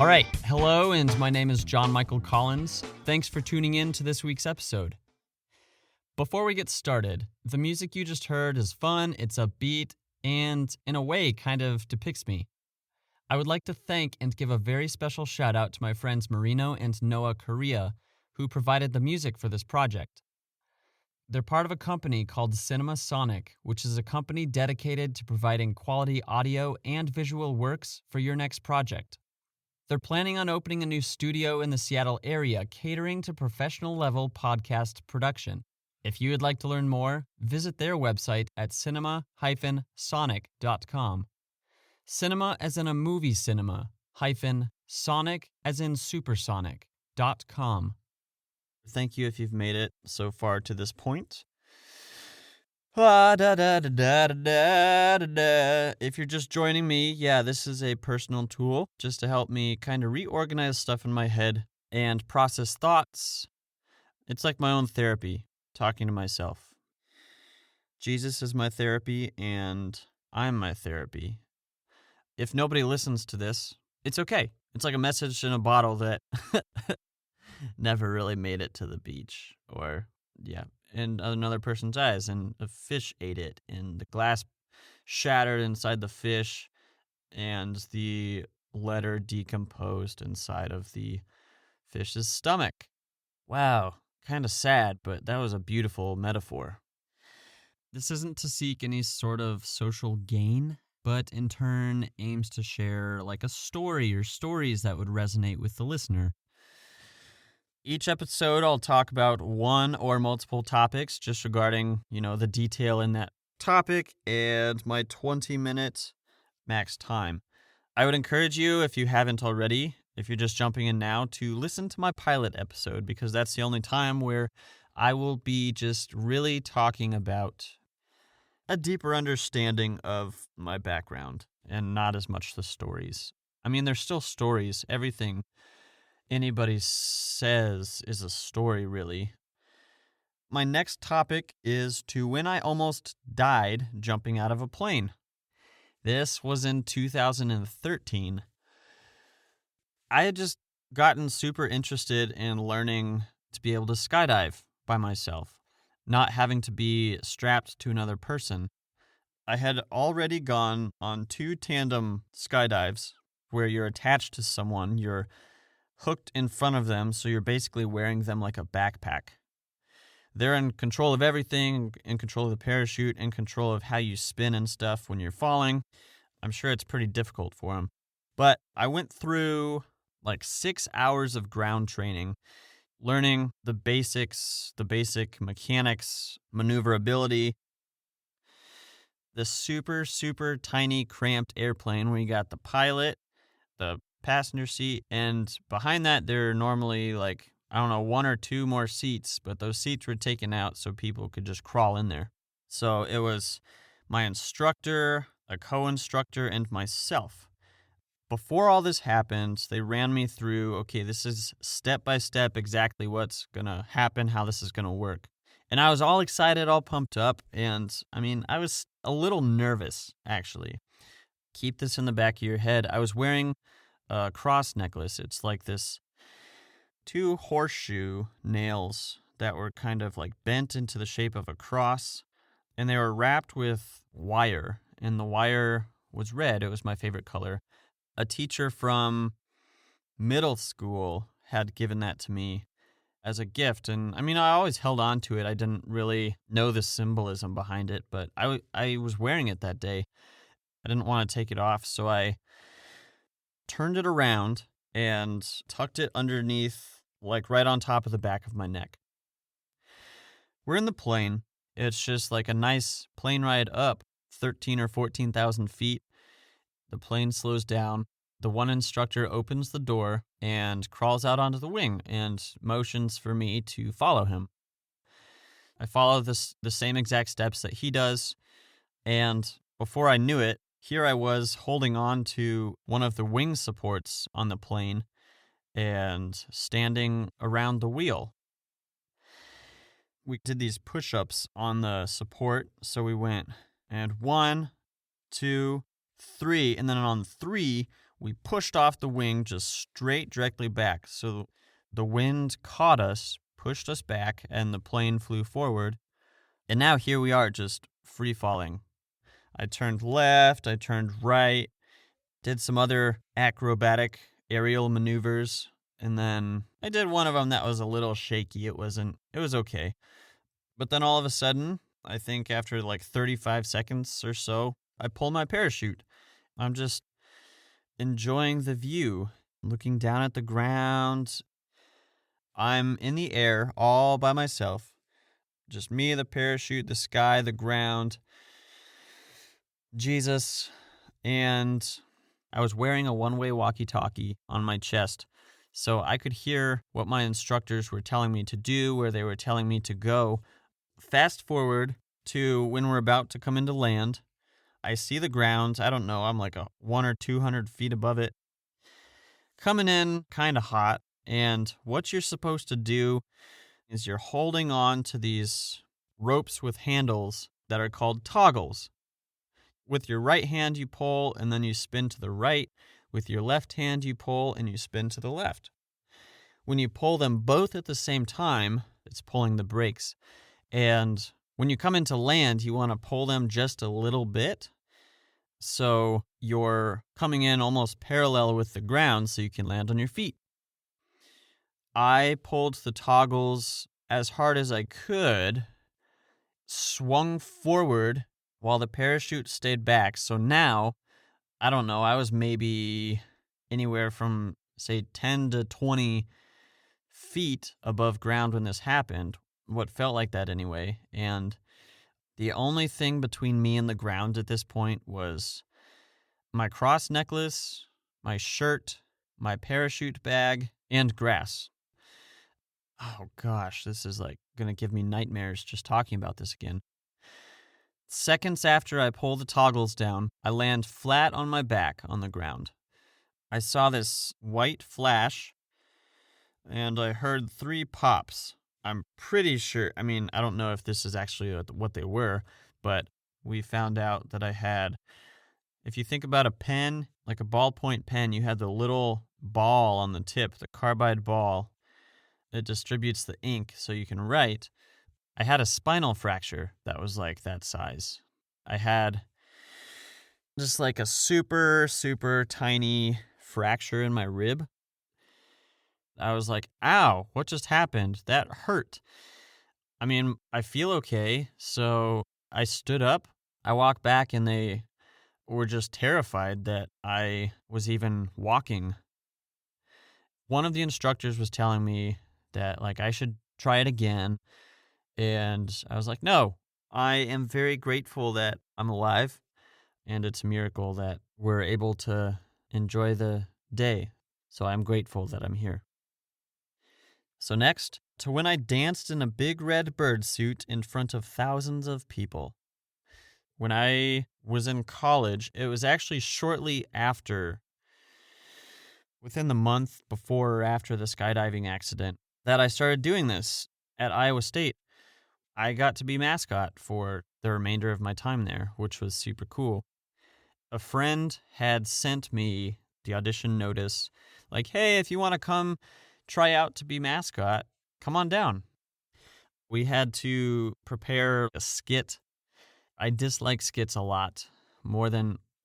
All right, hello, and my name is John Michael Collins. Thanks for tuning in to this week's episode. Before we get started, the music you just heard is fun, it's upbeat, and in a way kind of depicts me. I would like to thank and give a very special shout out to my friends Marino and Noah Correa, who provided the music for this project. They're part of a company called Cinema Sonic, which is a company dedicated to providing quality audio and visual works for your next project. They're planning on opening a new studio in the Seattle area catering to professional-level podcast production. If you would like to learn more, visit their website at cinema-sonic.com. Cinema as in a movie cinema, -sonic as in supersonic.com. Thank you if you've made it so far to this point. If you're just joining me, this is a personal tool just to help me kind of reorganize stuff in my head and process thoughts. It's like my own therapy, talking to myself. Jesus is my therapy and I'm my therapy. If nobody listens to this, it's okay. It's like a message in a bottle that never really made it to the beach in another person's eyes, and a fish ate it, and the glass shattered inside the fish, and the letter decomposed inside of the fish's stomach. Wow, kind of sad, but that was a beautiful metaphor. This isn't to seek any sort of social gain, but in turn aims to share like a story or stories that would resonate with the listener. Each episode, I'll talk about one or multiple topics just regarding, the detail in that topic and my 20-minute max time. I would encourage you, if you haven't already, if you're just jumping in now, to listen to my pilot episode, because that's the only time where I will be just really talking about a deeper understanding of my background and not as much the stories. I mean, they're still stories. Everything anybody says is a story, really. My next topic is to when I almost died jumping out of a plane. This was in 2013. I had just gotten super interested in learning to be able to skydive by myself, not having to be strapped to another person. I had already gone on 2 tandem skydives where you're attached to someone, you're hooked in front of them, so you're basically wearing them like a backpack. They're in control of everything, in control of the parachute, in control of how you spin and stuff when you're falling. I'm sure it's pretty difficult for them. But I went through like 6 hours of ground training, learning the basics, the basic mechanics, maneuverability. The super, super tiny cramped airplane where you got the pilot, the passenger seat, and behind that there are normally 1 or 2 more seats, but those seats were taken out so people could just crawl in there. So it was my instructor, a co-instructor, and myself. Before all this happened, they ran me through, okay, this is step by step exactly what's going to happen, how this is going to work. And I was all excited, all pumped up, and I was a little nervous, actually. Keep this in the back of your head. I was wearing a cross necklace. It's like this 2 horseshoe nails that were kind of like bent into the shape of a cross, and they were wrapped with wire, and the wire was red. It was my favorite color. A teacher from middle school had given that to me as a gift, and I always held on to it. I didn't really know the symbolism behind it, but I was wearing it that day. I didn't want to take it off, so I turned it around and tucked it underneath, like right on top of the back of my neck. We're in the plane. It's just like a nice plane ride up 13 or 14,000 feet. The plane slows down. The one instructor opens the door and crawls out onto the wing and motions for me to follow him. I follow the same exact steps that he does, and before I knew it, here I was holding on to one of the wing supports on the plane and standing around the wheel. We did these push-ups on the support, so we went and 1, 2, 3, and then on 3, we pushed off the wing just straight directly back. So the wind caught us, pushed us back, and the plane flew forward. And now here we are just free falling. I turned left, I turned right, did some other acrobatic aerial maneuvers, and then I did one of them that was a little shaky. It was okay. But then all of a sudden, I think after like 35 seconds or so, I pull my parachute. I'm just enjoying the view, looking down at the ground. I'm in the air all by myself. Just me, the parachute, the sky, the ground, Jesus. And I was wearing a one-way walkie-talkie on my chest, so I could hear what my instructors were telling me to do, where they were telling me to go. Fast forward to when we're about to come into land. I see the ground. I don't know. I'm like 100 or 200 feet above it. Coming in kind of hot. And what you're supposed to do is you're holding on to these ropes with handles that are called toggles. With your right hand, you pull, and then you spin to the right. With your left hand, you pull, and you spin to the left. When you pull them both at the same time, it's pulling the brakes. And when you come into land, you want to pull them just a little bit. So you're coming in almost parallel with the ground so you can land on your feet. I pulled the toggles as hard as I could, swung forward while the parachute stayed back. So now, I don't know, I was maybe anywhere from, say, 10 to 20 feet above ground when this happened. What felt like that anyway. And the only thing between me and the ground at this point was my cross necklace, my shirt, my parachute bag, and grass. Oh gosh, this is like going to give me nightmares just talking about this again. Seconds after I pull the toggles down, I land flat on my back on the ground. I saw this white flash, and I heard 3 pops. I'm pretty sure, I don't know if this is actually what they were, but we found out that I had, if you think about a pen, like a ballpoint pen, you had the little ball on the tip, the carbide ball. It distributes the ink so you can write. I had a spinal fracture that was like that size. I had just like a super, super tiny fracture in my rib. I was like, ow, what just happened? That hurt. I feel okay, so I stood up. I walked back, and they were just terrified that I was even walking. One of the instructors was telling me that I should try it again. And I was like, no, I am very grateful that I'm alive. And it's a miracle that we're able to enjoy the day. So I'm grateful that I'm here. So next, to when I danced in a big red bird suit in front of thousands of people. When I was in college, it was actually shortly after, within the month before or after the skydiving accident, that I started doing this at Iowa State. I got to be mascot for the remainder of my time there, which was super cool. A friend had sent me the audition notice, like, hey, if you want to come try out to be mascot, come on down. We had to prepare a skit. I dislike skits a lot,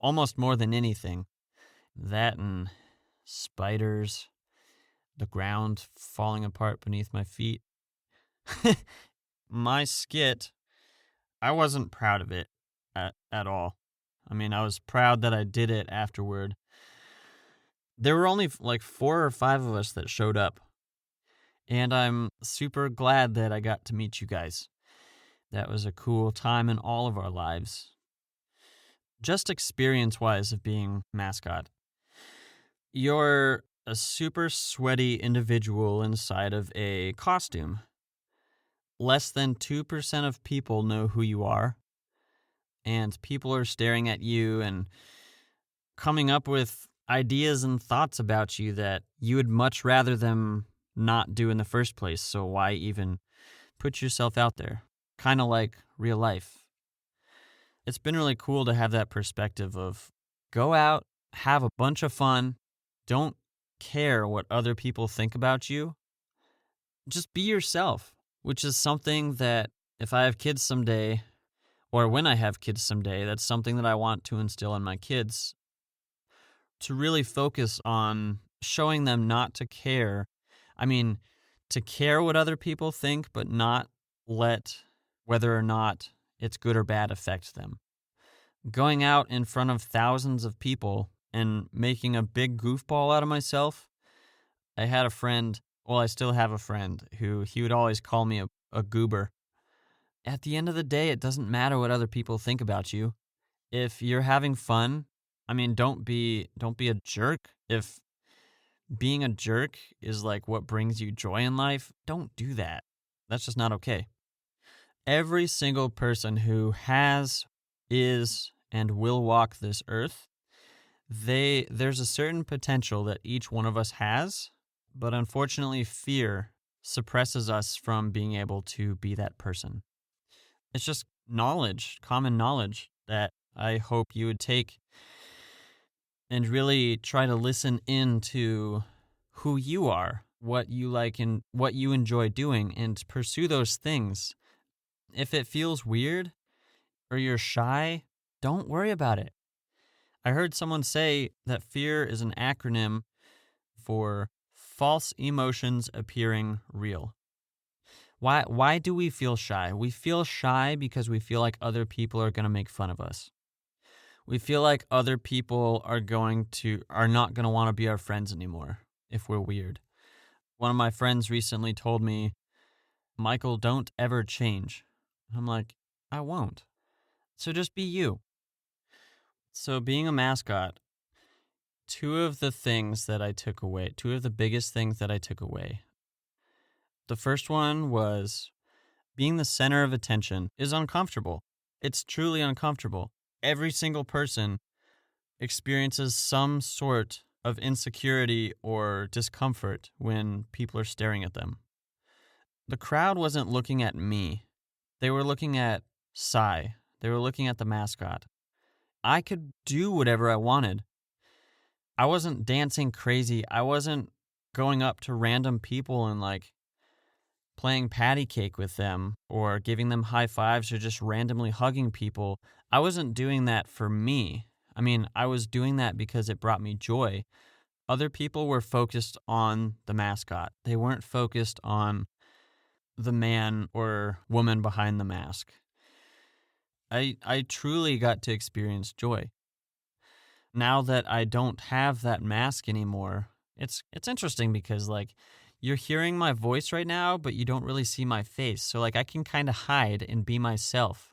almost more than anything. That and spiders, the ground falling apart beneath my feet. My skit, I wasn't proud of it at all. I was proud that I did it afterward. There were only 4 or 5 of us that showed up. And I'm super glad that I got to meet you guys. That was a cool time in all of our lives. Just experience-wise of being mascot. You're a super sweaty individual inside of a costume. Less than 2% of people know who you are. And people are staring at you and coming up with ideas and thoughts about you that you would much rather them not do in the first place. So why even put yourself out there? Kind of like real life. It's been really cool to have that perspective of go out, have a bunch of fun. Don't care what other people think about you. Just be yourself, which is something that if I have kids someday, or when I have kids someday, that's something that I want to instill in my kids, to really focus on showing them not to care. I mean, to care what other people think, but not let whether or not it's good or bad affect them. Going out in front of thousands of people and making a big goofball out of myself. I had a friend, well, I still have a friend, who he would always call me a goober. At the end of the day, it doesn't matter what other people think about you. If you're having fun, I mean, don't be a jerk. If being a jerk is like what brings you joy in life, don't do that. That's just not okay. Every single person who has, is, and will walk this earth, there's a certain potential that each one of us has, but unfortunately fear suppresses us from being able to be that person. It's just knowledge, common knowledge, that I hope you would take and really try to listen into who you are, what you like and what you enjoy doing, and pursue those things. If it feels weird or you're shy, don't worry about it. I heard someone say that fear is an acronym for false emotions appearing real. Why do we feel shy? We feel shy because we feel like other people are going to make fun of us. We feel like other people are not going to want to be our friends anymore if we're weird. One of my friends recently told me, "Michael, don't ever change." I'm like, I won't. So just be you. So being a mascot, two of the biggest things that I took away. The first one was being the center of attention is uncomfortable. It's truly uncomfortable. Every single person experiences some sort of insecurity or discomfort when people are staring at them. The crowd wasn't looking at me. They were looking at Sai. They were looking at the mascot. I could do whatever I wanted. I wasn't dancing crazy. I wasn't going up to random people and like playing patty cake with them or giving them high fives or just randomly hugging people. I wasn't doing that for me. I mean, I was doing that because it brought me joy. Other people were focused on the mascot. They weren't focused on the man or woman behind the mask. I truly got to experience joy. Now that I don't have that mask anymore, it's interesting because like you're hearing my voice right now, but you don't really see my face. So like I can kind of hide and be myself.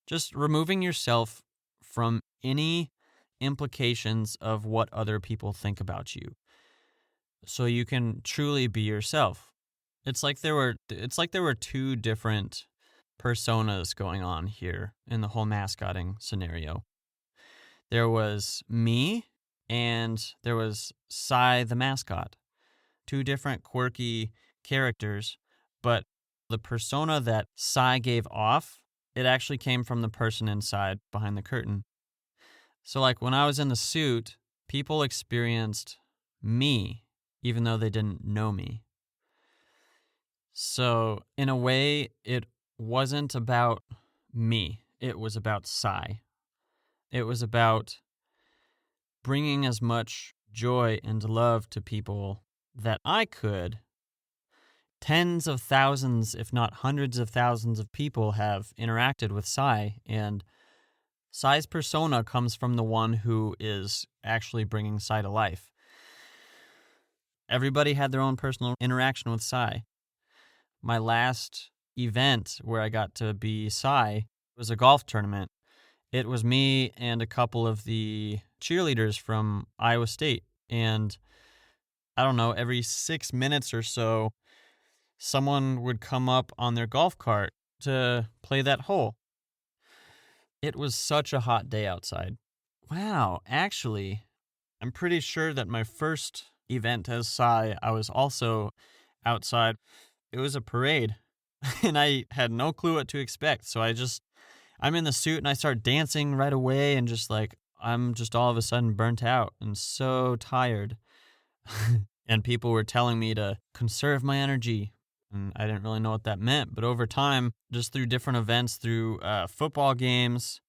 Just removing yourself from any implications of what other people think about you, so you can truly be yourself. It's like there were two different personas going on here in the whole mascotting scenario. There was me and there was Sai the mascot. Two different quirky characters, but the persona that Sai gave off, it actually came from the person inside behind the curtain. So like when I was in the suit, people experienced me even though they didn't know me. So in a way, it wasn't about me. It was about Sai. It was about bringing as much joy and love to people that I could. Tens of thousands, if not hundreds of thousands of people have interacted with Sai, and Sai's persona comes from the one who is actually bringing Sai to life. Everybody had their own personal interaction with Sai. My last event where I got to be Sai was a golf tournament. It was me and a couple of the cheerleaders from Iowa State. And I don't know, every 6 minutes or so, someone would come up on their golf cart to play that hole. It was such a hot day outside. Wow, actually, I'm pretty sure that my first event as Sai, I was also outside. It was a parade, and I had no clue what to expect. So I'm in the suit, and I start dancing right away, and just like, I'm just all of a sudden burnt out and so tired. And people were telling me to conserve my energy. And I didn't really know what that meant. But over time, just through different events, through football games,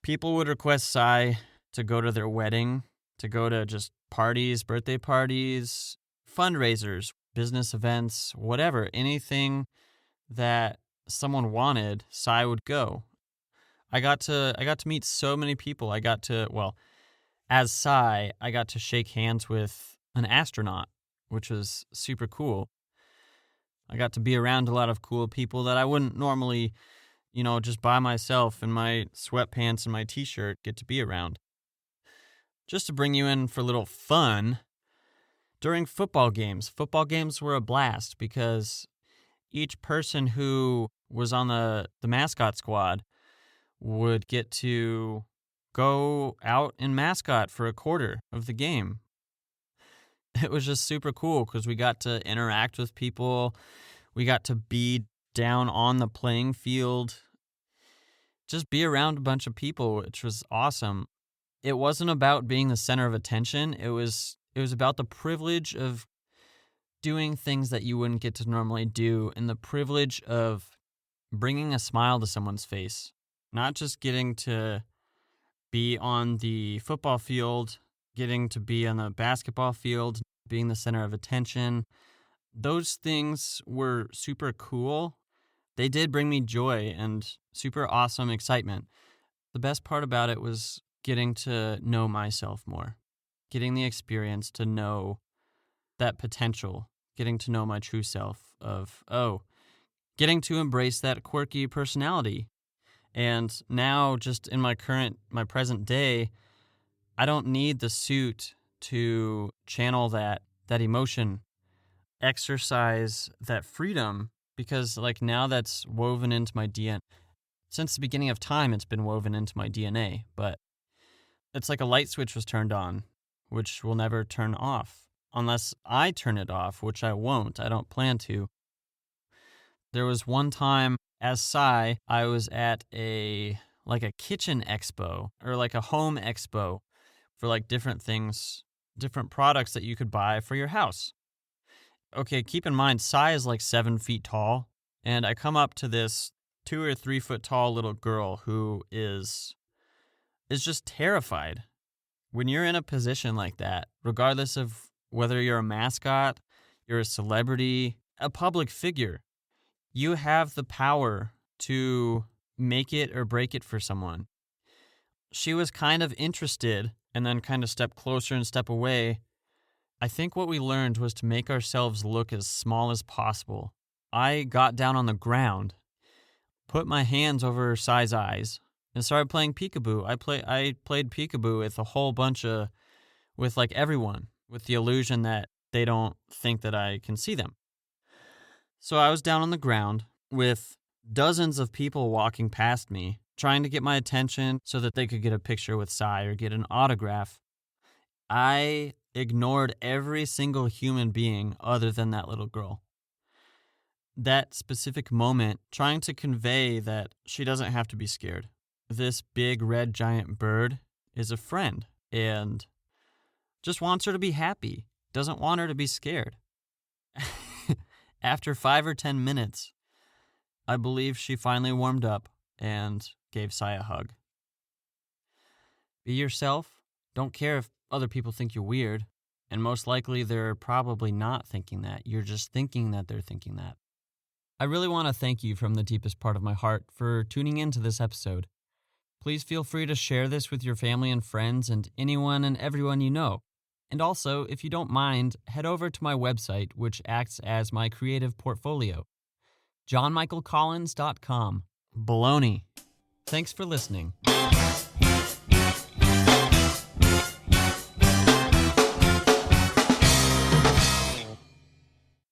people would request Sai to go to their wedding, to go to just parties, birthday parties, fundraisers, business events, whatever, anything that someone wanted, Sai would go. I got to meet so many people. As Sai, I got to shake hands with an astronaut, which was super cool. I got to be around a lot of cool people that I wouldn't normally, just by myself in my sweatpants and my t-shirt get to be around. Just to bring you in for a little fun, during football games were a blast because each person who was on the mascot squad would get to go out in mascot for a quarter of the game. It was just super cool because we got to interact with people. We got to be down on the playing field, just be around a bunch of people, which was awesome. It wasn't about being the center of attention. It was about the privilege of doing things that you wouldn't get to normally do, and the privilege of bringing a smile to someone's face. Not just getting to be on the football field, getting to be on the basketball field, being the center of attention. Those things were super cool. They did bring me joy and super awesome excitement. The best part about it was getting to know myself more, getting the experience to know that potential, getting to know my true self getting to embrace that quirky personality. And now just in my present day, I don't need the suit to channel that emotion, exercise that freedom, because now that's woven into my DNA. Since the beginning of time, it's been woven into my DNA, but it's like a light switch was turned on, which will never turn off unless I turn it off, which I won't. I don't plan to. There was one time as Sai, I was at a kitchen expo or a home expo for different things, different products that you could buy for your house. Okay, keep in mind, Sai is 7 feet tall, and I come up to this 2 or 3 foot tall little girl who is just terrified. When you're in a position like that, regardless of whether you're a mascot, you're a celebrity, a public figure, you have the power to make it or break it for someone. She was kind of interested and then kind of stepped closer and step away. I think what we learned was to make ourselves look as small as possible. I got down on the ground, put my hands over Sai's eyes, and started playing peekaboo. I played peekaboo with a whole bunch with everyone, with the illusion that they don't think that I can see them. So I was down on the ground with dozens of people walking past me, trying to get my attention so that they could get a picture with Sai or get an autograph. I ignored every single human being other than that little girl. That specific moment, trying to convey that she doesn't have to be scared. This big red giant bird is a friend and just wants her to be happy, doesn't want her to be scared. After 5 or 10 minutes, I believe she finally warmed up and gave Sai a hug. Be yourself. Don't care if other people think you're weird. And most likely they're probably not thinking that. You're just thinking that they're thinking that. I really want to thank you from the deepest part of my heart for tuning into this episode. Please feel free to share this with your family and friends and anyone and everyone you know. And also, if you don't mind, head over to my website, which acts as my creative portfolio, johnmichaelcollins.com. Baloney. Thanks for listening.